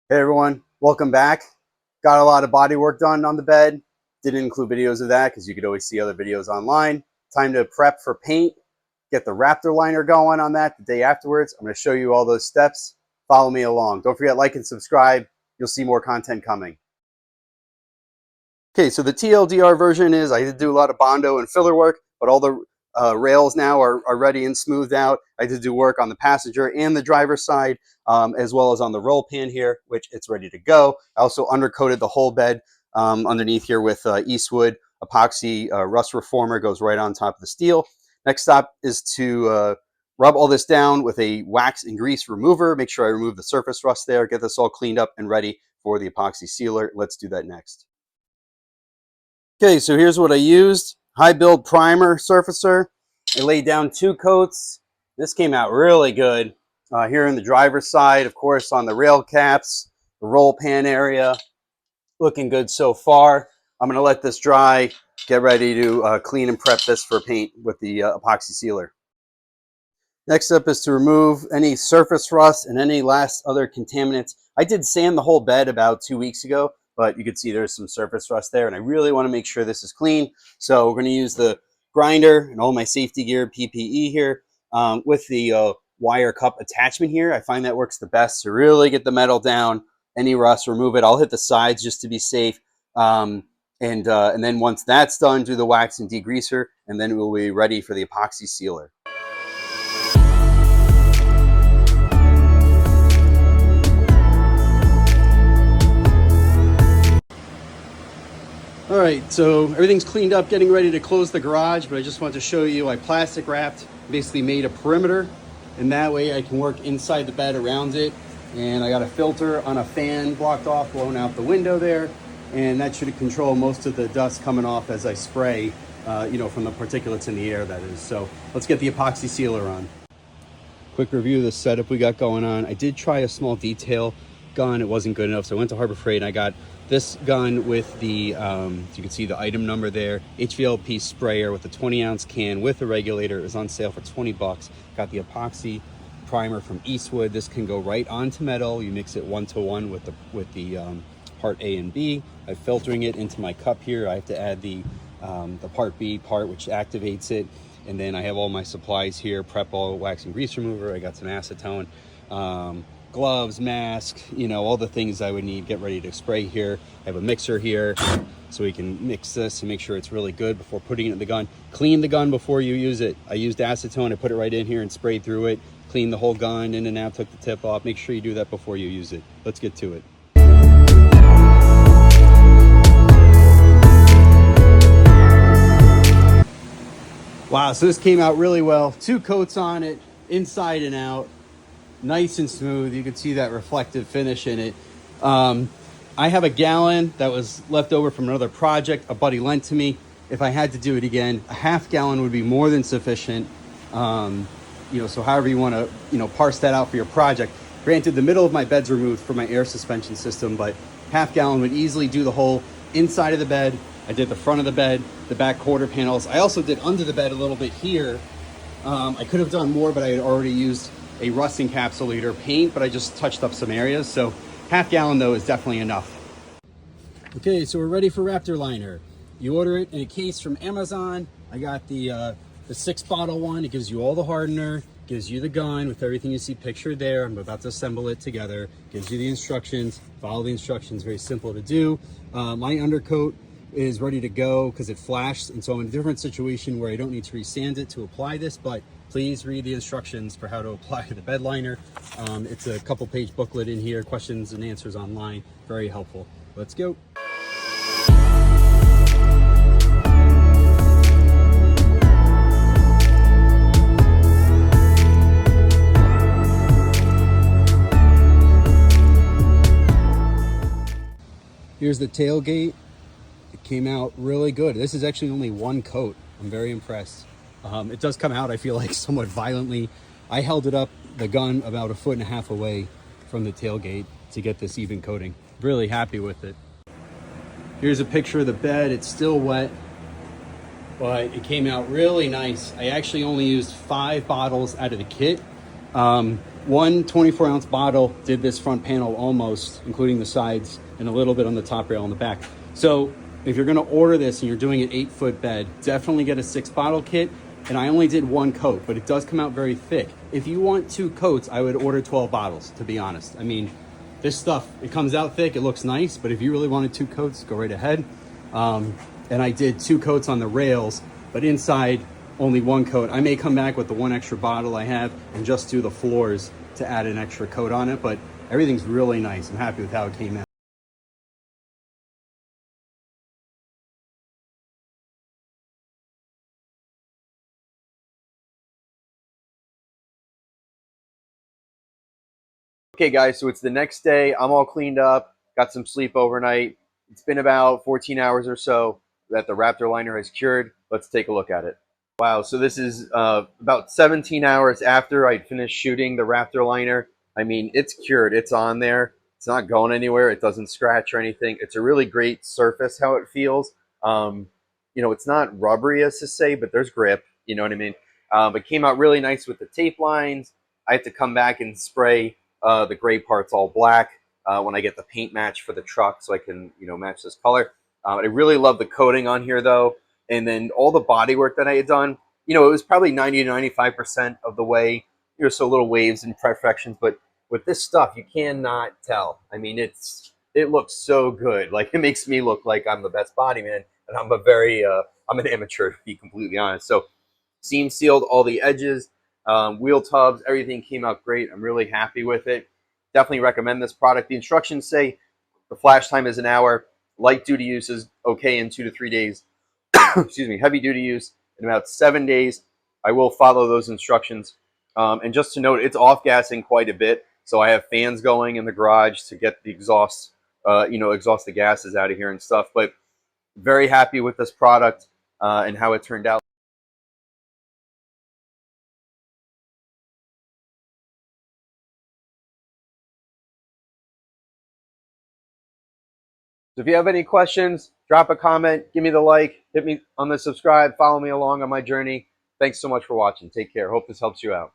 Hey everyone, welcome back. Got a lot of body work done on the bed. Didn't include videos of that because you could always see other videos online. Time to prep for paint. Get the Raptor Liner going on that the day afterwards. I'm going to show you all those steps. Follow me along. Don't forget, like and subscribe. You'll see more content coming. Okay, so the TLDR version is, I did do a lot of Bondo and filler work, but all the rails now are ready and smoothed out. I did do work on the passenger and the driver's side, as well as on the roll pan here, which it's ready to go. I also undercoated the whole bed underneath here with Eastwood epoxy rust reformer, goes right on top of the steel. Next stop is to rub all this down with a wax and grease remover. Make sure I remove the surface rust there, get this all cleaned up and ready for the epoxy sealer. Let's do that next. Okay, so here's what I used. High build primer surfacer. I laid down 2 coats. This came out really good. Here in the driver's side, of course, on the rail caps, the roll pan area. Looking good so far. I'm going to let this dry, get ready to clean and prep this for paint with the epoxy sealer. Next up is to remove any surface rust and any last other contaminants. I did sand the whole bed about 2 weeks ago, but you can see there's some surface rust there, and I really want to make sure this is clean. So we're going to use the grinder and all my safety gear, PPE here, with the wire cup attachment here. I find that works the best to really get the metal down, any rust, remove it. I'll hit the sides just to be safe. And then once that's done, do the wax and degreaser, and then we'll be ready for the epoxy sealer. All right, so everything's cleaned up, getting ready to close the garage, but I just wanted to show you I plastic wrapped, basically made a perimeter, and that way I can work inside the bed around it. And I got a filter on a fan blocked off, blowing out the window there, and that should control most of the dust coming off as I spray, from the particulates in the air, that is. So let's get the epoxy sealer on. Quick review of the setup we got going on. I did try a small detail gun. It wasn't good enough, so I went to Harbor Freight and I got this gun with the, you can see the item number there, HVLP sprayer with a 20-ounce can with a regulator. It was on sale for 20 bucks. Got the epoxy primer from Eastwood. This can go right onto metal. You mix it 1-to-1 with the part A and B. I'm filtering it into my cup here. I have to add the part B part, which activates it. And then I have all my supplies here, prep all wax and grease remover. I got some acetone, gloves, mask, all the things I would need, get ready to spray here. I have a mixer here so we can mix this and make sure it's really good before putting it in the gun. Clean the gun before you use it. I used acetone, I put it right in here and sprayed through it. Cleaned the whole gun in and out, took the tip off. Make sure you do that before you use it. Let's get to it. Wow, so this came out really well. 2 coats on it, inside and out. Nice and smooth. You can see that reflective finish in it. I have a gallon that was left over from another project a buddy lent to me. If I had to do it again, a half gallon would be more than sufficient. So however you want to, parse that out for your project. Granted, the middle of my bed's removed for my air suspension system, but half gallon would easily do the whole inside of the bed. I did the front of the bed, the back quarter panels. I also did under the bed a little bit here. I could have done more, but I had already used a rust encapsulator paint, but I just touched up some areas. So half gallon though is definitely enough. Okay, so we're ready for Raptor Liner. You order it in a case from Amazon. I got the 6-bottle one. It gives you all the hardener, gives you the gun with everything you see pictured there. I'm about to assemble it together. Gives you the instructions. Follow the instructions, very simple to do. My undercoat is ready to go because it flashed, and so I'm in a different situation where I don't need to resand it to apply this, but please read the instructions for how to apply the bed liner. It's a couple-page booklet in here, questions and answers online, very helpful. Let's go. Here's the tailgate. It came out really good. This is actually only 1 coat. I'm very impressed. It does come out, I feel like, somewhat violently. I held it up, the gun, about 1.5 feet away from the tailgate to get this even coating. Really happy with it. Here's a picture of the bed. It's still wet, but it came out really nice. I actually only used 5 bottles out of the kit. one 24-ounce bottle did this front panel almost, including the sides and a little bit on the top rail on the back. So if you're gonna order this and you're doing an 8-foot bed, definitely get a 6-bottle kit. And I only did 1 coat, but it does come out very thick. If you want 2 coats, I would order 12 bottles, to be honest. I mean, this stuff, it comes out thick, it looks nice, but if you really wanted 2 coats, go right ahead. And I did 2 coats on the rails, but inside only 1 coat. I may come back with the 1 extra bottle I have and just do the floors to add an extra coat on it, but everything's really nice. I'm happy with how it came out. Okay guys, so it's the next day. I'm all cleaned up, got some sleep overnight. It's been about 14 hours or so that the Raptor Liner has cured. Let's take a look at it. Wow, so this is about 17 hours after I finished shooting the Raptor Liner. I mean, it's cured, it's on there. It's not going anywhere, it doesn't scratch or anything. It's a really great surface how it feels. You know, it's not rubbery as to say, but there's grip, you know what I mean? It came out really nice with the tape lines. I have to come back and spray the gray parts all black when I get the paint match for the truck so I can, you know, match this color. I really love the coating on here though. And then all the body work that I had done, you know, it was probably 90 to 95% of the way. You know, so little waves and imperfections, but with this stuff, you cannot tell. I mean, it looks so good. Like it makes me look like I'm the best body man, and I'm a very I'm an amateur to be completely honest. So seam sealed all the edges, wheel tubs, everything came out great. I'm really happy with it. Definitely recommend this product. The instructions say the flash time is an hour. Light duty use is okay in 2 to 3 days. Excuse me, heavy duty use in about 7 days. I will follow those instructions. And just to note, it's off gassing quite a bit. So I have fans going in the garage to get the exhaust, you know, exhaust the gases out of here and stuff. But very happy with this product and how it turned out. So if you have any questions, drop a comment, give me the like, hit me on the subscribe, follow me along on my journey. Thanks so much for watching. Take care. Hope this helps you out.